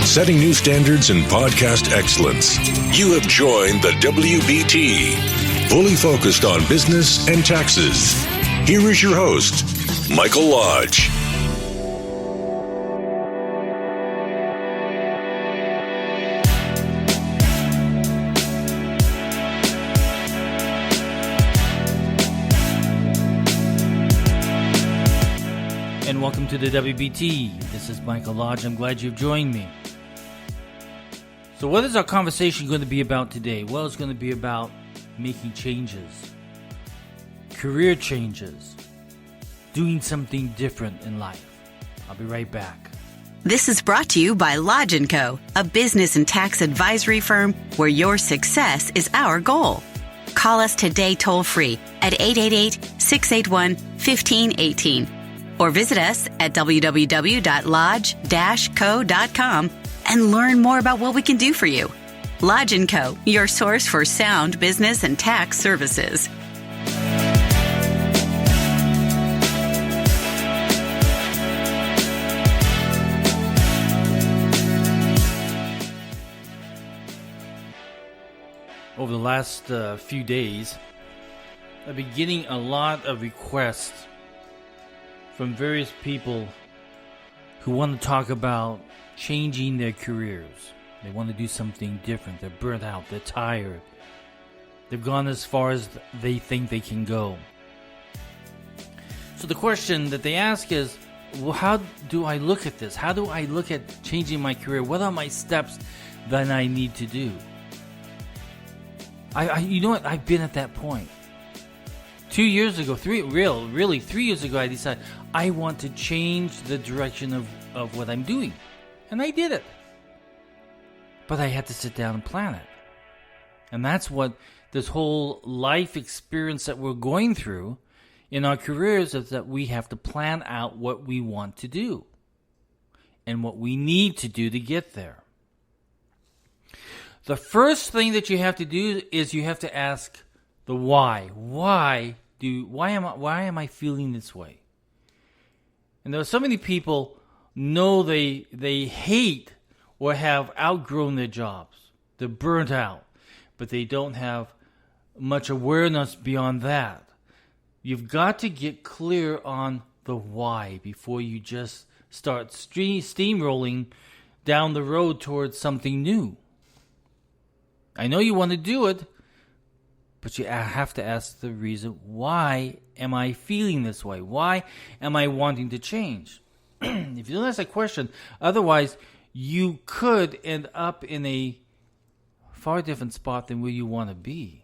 setting new standards in podcast excellence. You have joined the WBT, fully focused on business and taxes. Here is your host, Michael Lodge. And welcome to the WBT. This is Michael Lodge. I'm glad you've joined me. So what is our conversation going to be about today? Well, it's going to be about making changes, career changes, doing something different in life. I'll be right back. This is brought to you by Lodge & Co., a business and tax advisory firm where your success is our goal. Call us today toll-free at 888-681-1518 or visit us at www.lodge-co.com and learn more about what we can do for you. Lodge & Co., your source for sound business and tax services. Over the last few days, I've been getting a lot of requests from various people who want to talk about changing their careers. They want to do something different. They're burnt out. They're tired. They've gone as far as they think they can go. So the question that they ask is, well, how do I look at this? How do I look at changing my career? What are my steps that I need to do? You know what? I've been at that point. 2 years ago, 3 years ago, I decided I want to change the direction of what I'm doing. And I did it. But I had to sit down and plan it. And that's what this whole life experience that we're going through in our careers is, that we have to plan out what we want to do and what we need to do to get there. The first thing that you have to do is you have to ask the why. Why am I feeling this way? And there are so many people know they hate or have outgrown their jobs. They're burnt out, but they don't have much awareness beyond that. You've got to get clear on the why before you just start steamrolling down the road towards something new. I know you want to do it, but you have to ask the reason, why am I feeling this way? Why am I wanting to change? If you don't ask that question, otherwise you could end up in a far different spot than where you want to be.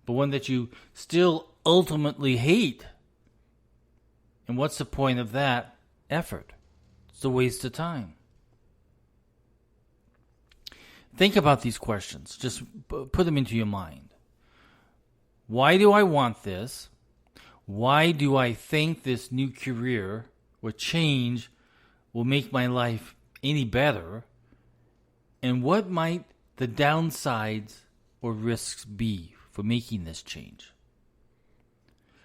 But one that you still ultimately hate. And what's the point of that effort? It's a waste of time. Think about these questions. Just put them into your mind. Why do I want this? Why do I think this new career or change will make my life any better? And what might the downsides or risks be for making this change?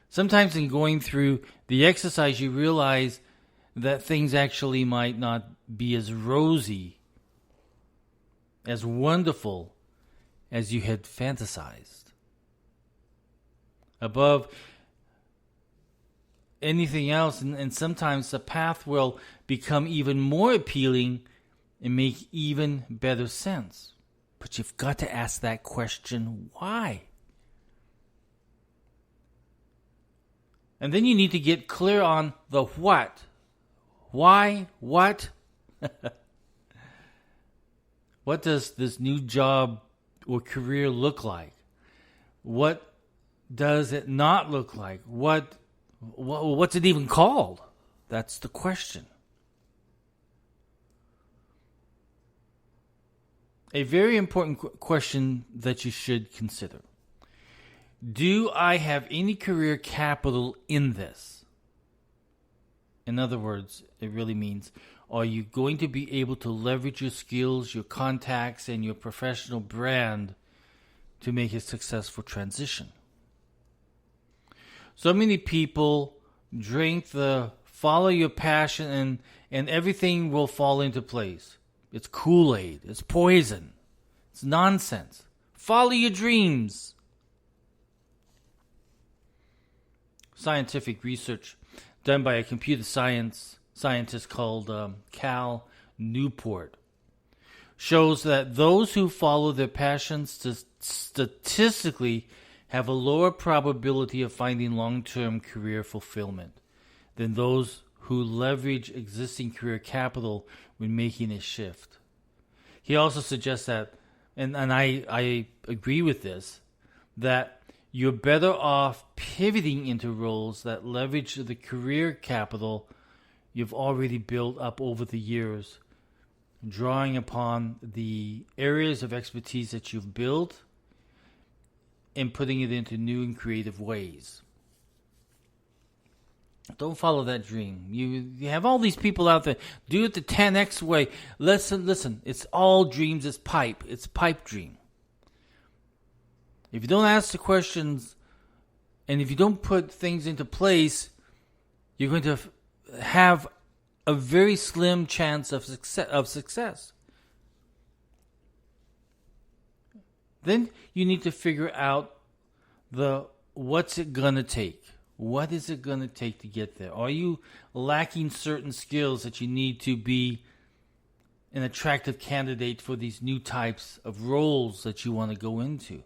Sometimes in going through the exercise, you realize that things actually might not be as rosy, as wonderful as you had fantasized. Above anything else, and sometimes the path will become even more appealing and make even better sense. But you've got to ask that question, why? And then you need to get clear on the what. Why? What? What does this new job or career look like? What does it not look like? What's it even called? That's the question. A very important question that you should consider. Do I have any career capital in this? In other words, it really means, are you going to be able to leverage your skills, your contacts, and your professional brand to make a successful transition? So many people drink the follow your passion, and everything will fall into place. It's Kool-Aid. It's poison. It's nonsense. Follow your dreams. Scientific research done by a computer scientist called Cal Newport shows that those who follow their passions statistically have a lower probability of finding long-term career fulfillment than those who leverage existing career capital when making a shift. He also suggests that, and I agree with this, that you're better off pivoting into roles that leverage the career capital you've already built up over the years, drawing upon the areas of expertise that you've built and putting it into new and creative ways. Don't follow that dream. You have all these people out there. Do it the 10x way. Listen. It's all dreams. It's pipe. It's pipe dream. If you don't ask the questions and if you don't put things into place, you're going to have a very slim chance of success. Then you need to figure out what's it going to take. What is it going to take to get there? Are you lacking certain skills that you need to be an attractive candidate for these new types of roles that you want to go into?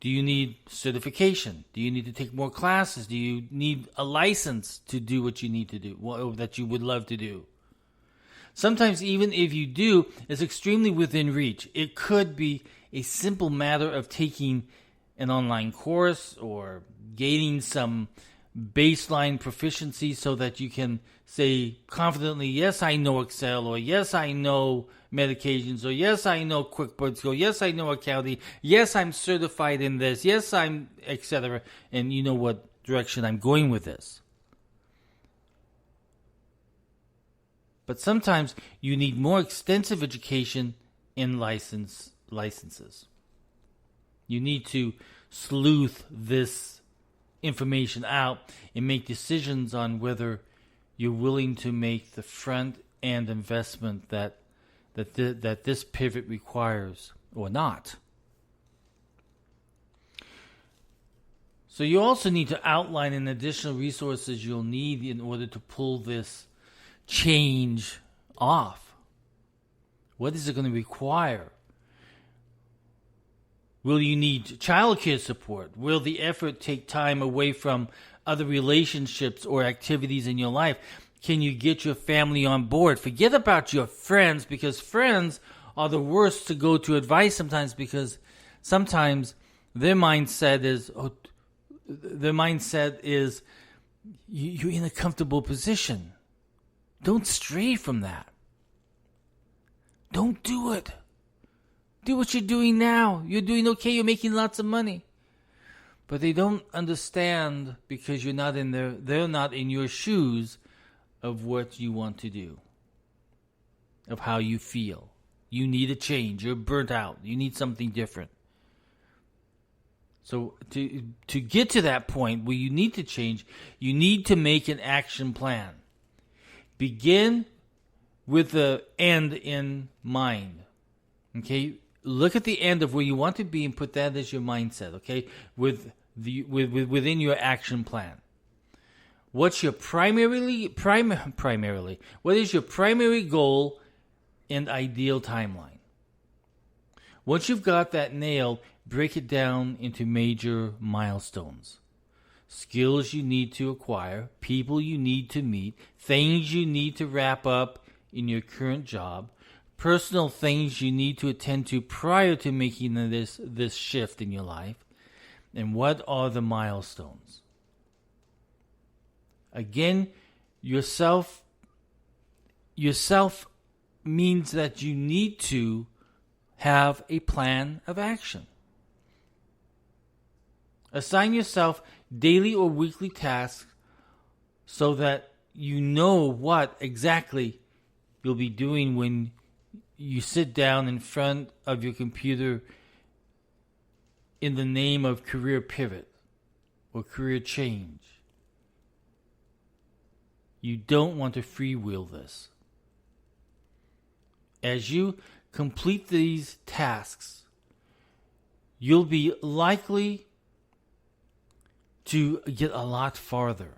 Do you need certification? Do you need to take more classes? Do you need a license to do what you need to do, that you would love to do? Sometimes even if you do, it's extremely within reach. It could be a simple matter of taking an online course or gaining some baseline proficiency so that you can say confidently, yes, I know Excel, or yes, I know medications, or yes, I know QuickBooks, or yes, I know accounting, yes, I'm certified in this, yes, I'm etc. And you know what direction I'm going with this. But sometimes you need more extensive education in licenses. You need to sleuth this information out and make decisions on whether you're willing to make the front end investment that this pivot requires or not. So you also need to outline an additional resources you'll need in order to pull this change off. What is it going to require? Will you need childcare support? Will the effort take time away from other relationships or activities in your life? Can you get your family on board? Forget about your friends, because friends are the worst to go to advice sometimes, because sometimes their mindset is you're in a comfortable position. Don't stray from that. Don't do it. Do what you're doing now. You're doing okay. You're making lots of money. But they don't understand, because they're not in your shoes of what you want to do, of how you feel. You need a change. You're burnt out. You need something different. So to get to that point where you need to change, you need to make an action plan. Begin with the end in mind. Okay? Look at the end of where you want to be and put that as your mindset, okay? Within your action plan. What's your primarily? What is your primary goal and ideal timeline? Once you've got that nailed, break it down into major milestones. Skills you need to acquire, people you need to meet, things you need to wrap up in your current job, personal things you need to attend to prior to making this shift in your life, and what are the milestones? Again, yourself means that you need to have a plan of action. Assign yourself daily or weekly tasks so that you know what exactly you'll be doing when you sit down in front of your computer in the name of career pivot or career change. You don't want to freewheel this. As you complete these tasks, you'll be likely to get a lot farther.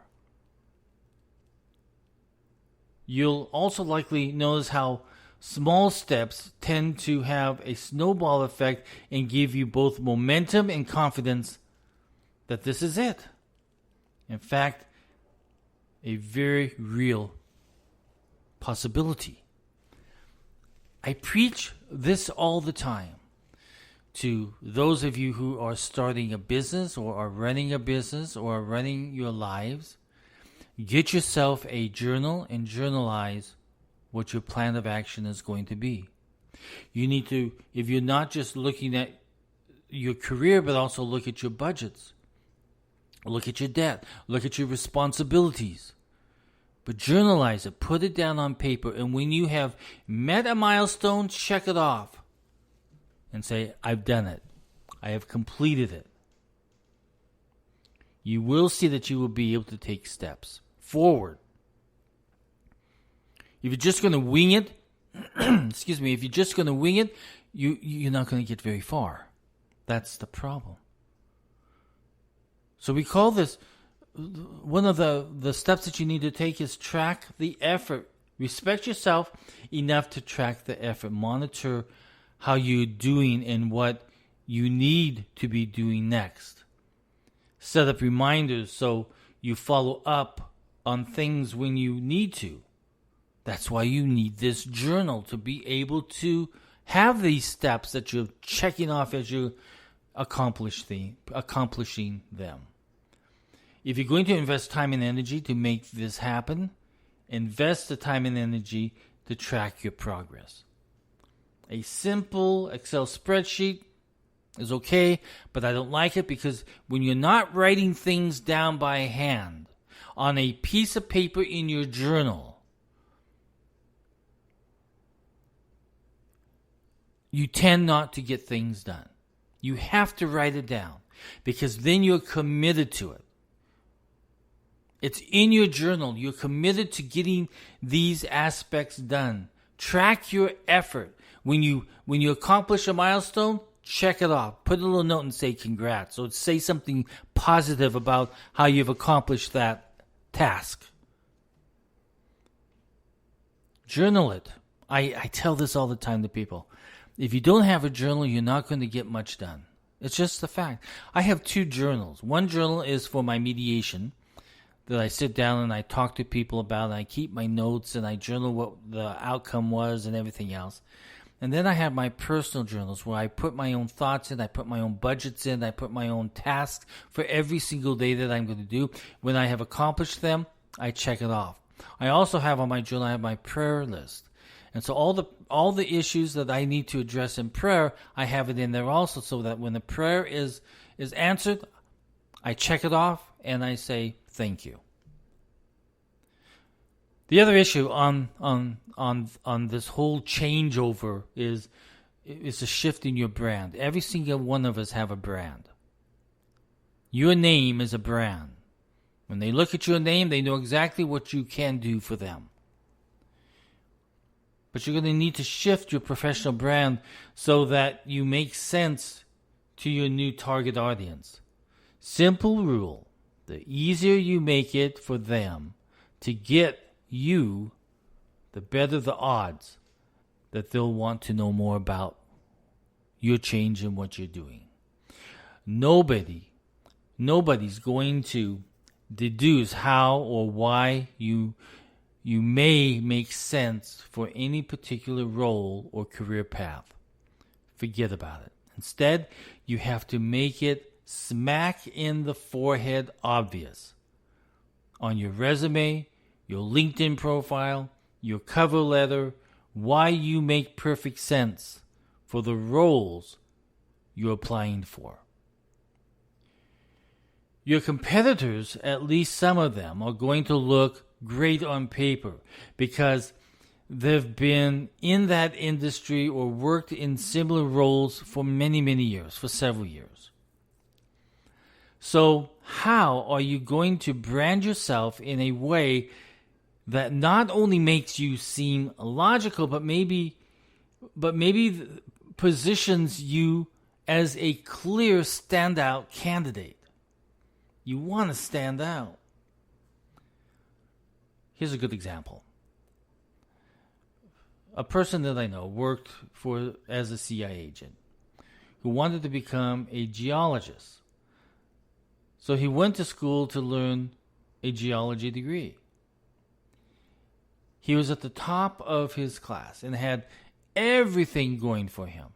You'll also likely notice how small steps tend to have a snowball effect and give you both momentum and confidence that this is it. In fact, a very real possibility. I preach this all the time to those of you who are starting a business or are running a business or are running your lives. Get yourself a journal and journalize what your plan of action is going to be. You need to, if you're not just looking at your career, but also look at your budgets. Look at your debt. Look at your responsibilities. But journalize it. Put it down on paper. And when you have met a milestone, check it off. And say, I've done it. I have completed it. You will see that you will be able to take steps forward. If you're just going to wing it, if you're just going to wing it, you're not going to get very far. That's the problem. So we call this, one of the steps that you need to take is track the effort. Respect yourself enough to track the effort. Monitor how you're doing and what you need to be doing next. Set up reminders so you follow up on things when you need to. That's why you need this journal, to be able to have these steps that you're checking off as you're accomplishing them. If you're going to invest time and energy to make this happen, invest the time and energy to track your progress. A simple Excel spreadsheet is okay, but I don't like it because when you're not writing things down by hand on a piece of paper in your journal, you tend not to get things done. You have to write it down because then you're committed to it. It's in your journal. You're committed to getting these aspects done. Track your effort. When you accomplish a milestone, check it off. Put a little note and say congrats. Or say something positive about how you've accomplished that task. Journal it. I tell this all the time to people. If you don't have a journal, you're not going to get much done. It's just the fact. I have 2 journals. One journal is for my mediation, that I sit down and I talk to people about, and I keep my notes and I journal what the outcome was and everything else. And then I have my personal journals where I put my own thoughts in, I put my own budgets in, I put my own tasks for every single day that I'm going to do. When I have accomplished them, I check it off. I also have on my journal, I have my prayer list. And so all the issues that I need to address in prayer, I have it in there also, so that when the prayer is answered, I check it off and I say thank you. The other issue on this whole changeover is a shift in your brand. Every single one of us have a brand. Your name is a brand. When they look at your name, they know exactly what you can do for them. But you're going to need to shift your professional brand so that you make sense to your new target audience. Simple rule. The easier you make it for them to get you, the better the odds that they'll want to know more about your change and what you're doing. Nobody's going to deduce how or why you may make sense for any particular role or career path. Forget about it. Instead, you have to make it smack in the forehead obvious. On your resume, your LinkedIn profile, your cover letter, why you make perfect sense for the roles you're applying for. Your competitors, at least some of them, are going to look great on paper because they've been in that industry or worked in similar roles for many, many years, for several years. So how are you going to brand yourself in a way that not only makes you seem logical, but maybe positions you as a clear standout candidate. You want to stand out. Here's a good example. A person that I know worked as a CIA agent who wanted to become a geologist. So he went to school to learn a geology degree. He was at the top of his class and had everything going for him.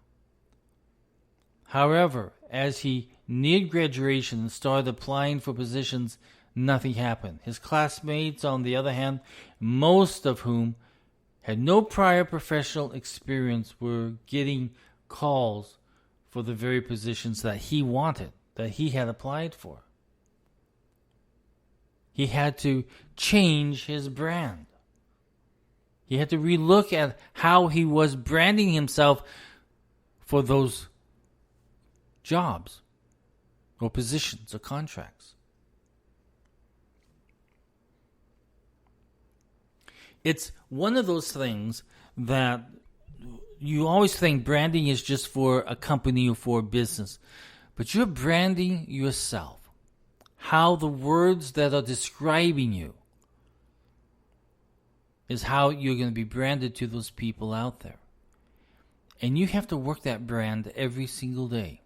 However, as he neared graduation and started applying for positions, nothing happened. His classmates, on the other hand, most of whom had no prior professional experience, were getting calls for the very positions that he wanted, that he had applied for. He had to change his brand. He had to relook at how he was branding himself for those jobs or positions or contracts. It's one of those things that you always think branding is just for a company or for a business, but you're branding yourself. How the words that are describing you is how you're going to be branded to those people out there. And you have to work that brand every single day.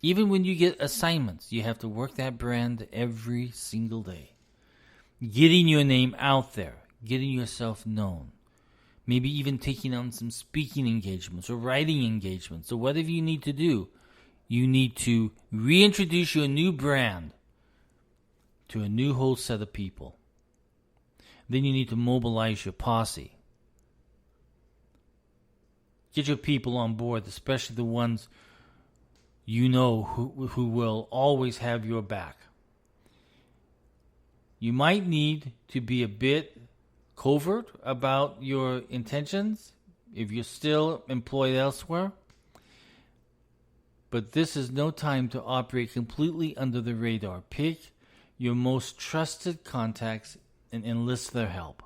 Even when you get assignments, you have to work that brand every single day. Getting your name out there, getting yourself known. Maybe even taking on some speaking engagements or writing engagements or whatever you need to do. You need to reintroduce your new brand to a new whole set of people. Then you need to mobilize your posse. Get your people on board, especially the ones you know who will always have your back. You might need to be a bit covert about your intentions if you're still employed elsewhere. But this is no time to operate completely under the radar. Pick your most trusted contacts and enlist their help.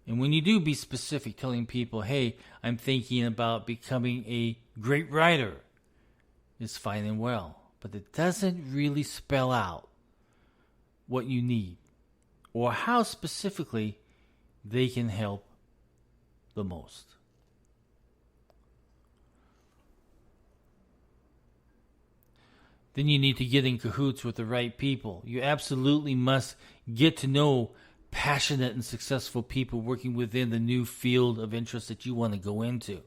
And when you do, be specific, telling people, hey, I'm thinking about becoming a great writer. It's fine and well, but it doesn't really spell out what you need or how specifically they can help the most. Then you need to get in cahoots with the right people. You absolutely must get to know passionate and successful people working within the new field of interest that you want to go into.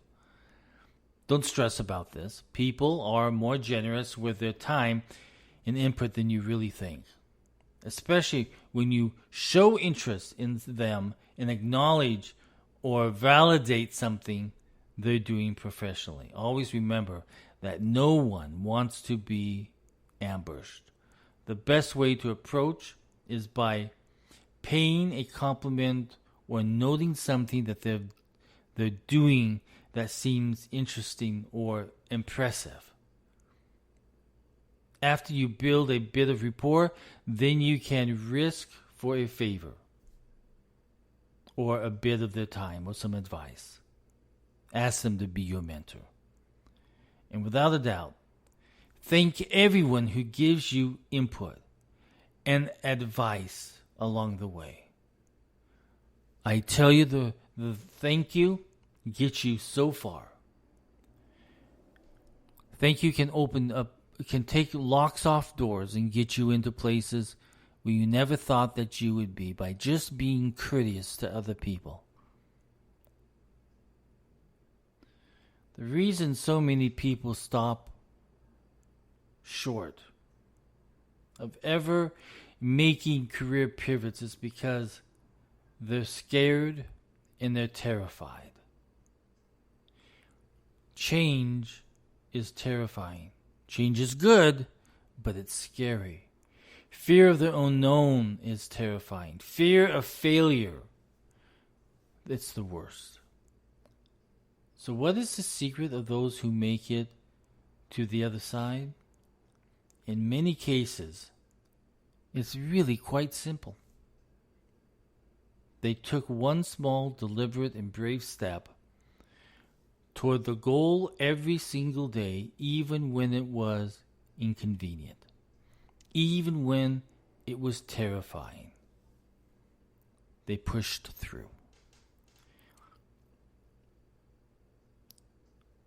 Don't stress about this. People are more generous with their time and input than you really think. Especially when you show interest in them and acknowledge or validate something they're doing professionally. Always remember that no one wants to be ambushed. The best way to approach is by paying a compliment or noting something that they're doing that seems interesting or impressive. After you build a bit of rapport, then you can risk for a favor or a bit of their time or some advice. Ask them to be your mentor. And without a doubt, thank everyone who gives you input and advice along the way. I tell you, the thank you gets you so far. Thank you can take locks off doors and get you into places where you never thought that you would be by just being courteous to other people. The reason so many people stop short of ever making career pivots is because they're scared and they're terrified. Change is terrifying. Change is good, but it's scary. Fear of the unknown is terrifying. Fear of failure, it's the worst. So what is the secret of those who make it to the other side? In many cases, it's really quite simple. They took one small, deliberate, and brave step toward the goal every single day, even when it was inconvenient, even when it was terrifying. They pushed through.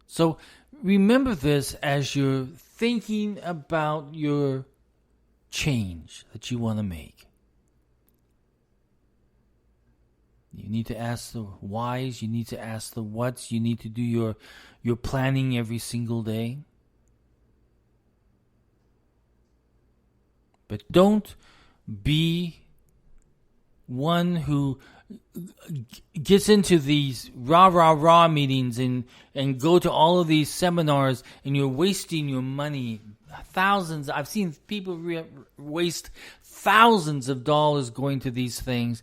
So remember this as you're thinking about your change that you want to make. You need to ask the whys, you need to ask the whats, you need to do your planning every single day. But don't be one who gets into these rah meetings and go to all of these seminars, and you're wasting your money. Thousands. I've seen people waste thousands of dollars going to these things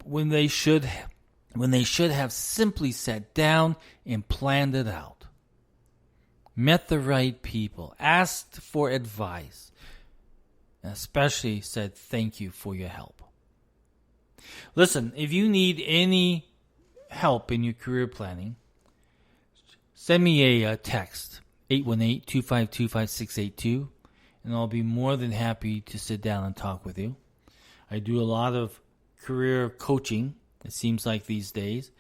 when they should have simply sat down and planned it out. Met the right people, asked for advice, and especially said thank you for your help. Listen, if you need any help in your career planning, send me a text, 818-252-5682, and I'll be more than happy to sit down and talk with you. I do a lot of career coaching, it seems like these days.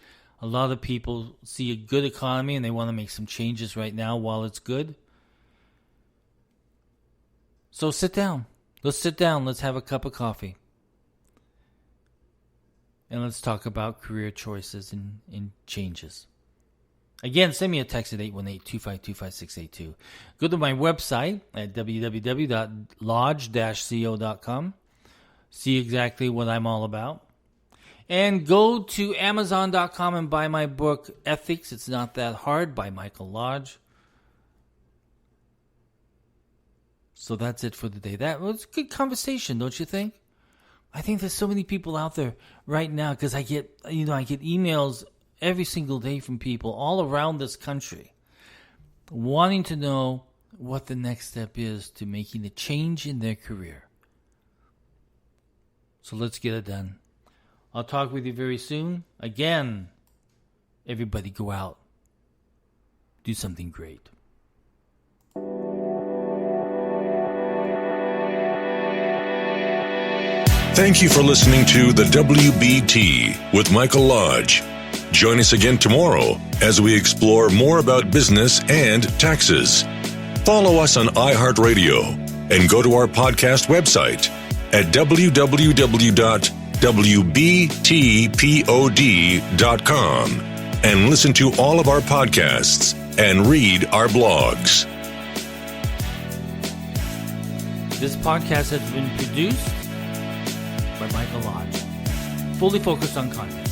A lot of people see a good economy and they want to make some changes right now while it's good. So sit down. Let's sit down. Let's have a cup of coffee. And let's talk about career choices and changes. Again, send me a text at 818-252-5682. Go to my website at www.lodge-co.com. See exactly what I'm all about. And go to Amazon.com and buy my book, Ethics, It's Not That Hard, by Michael Lodge. So that's it for the day. That was a good conversation, don't you think? I think there's so many people out there right now, because I get emails every single day from people all around this country wanting to know what the next step is to making a change in their career. So let's get it done. I'll talk with you very soon. Again, everybody go out. Do something great. Thank you for listening to the WBT with Michael Lodge. Join us again tomorrow as we explore more about business and taxes. Follow us on iHeartRadio and go to our podcast website at www.wbtpod.com and listen to all of our podcasts and read our blogs. This podcast has been produced by Michael Lodge, fully focused on content.